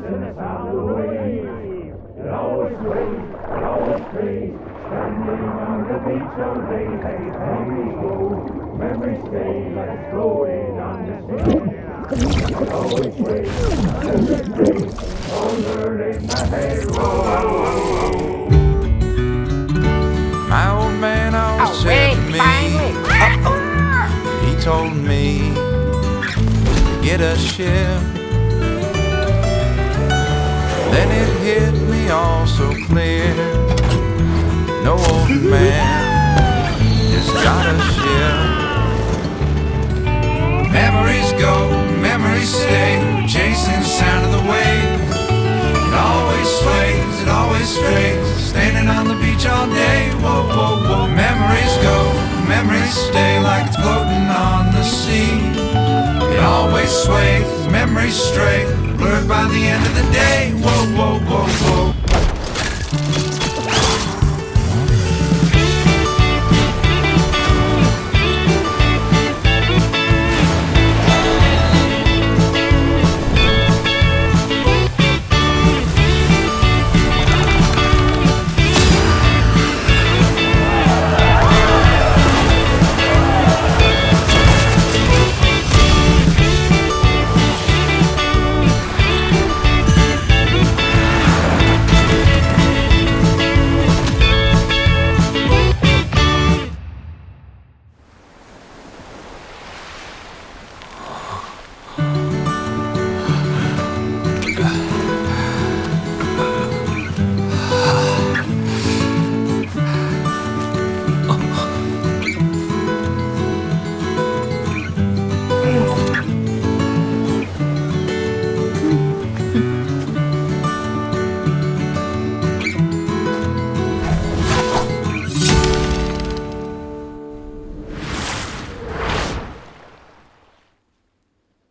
and the sound of the wave. It always waves, it always stays, standing on the beach all day. Hey, hey, go, memories stay like floating on the sea. It always waves, it always stays, older in my head. Whoa. My old man always said to me, he told me to get a ship. Then it hit me all so clear, no old man has got a ship. Memories go, memories stay, chasing the sound of the waves. It always sways, it always strays, standing on the beach all day. Whoa, whoa, whoa. Memories go, memories stay, like it's floating on the sea. It always sways, memories stray, blurred by the end of the day. Whoa, whoa, whoa, whoa.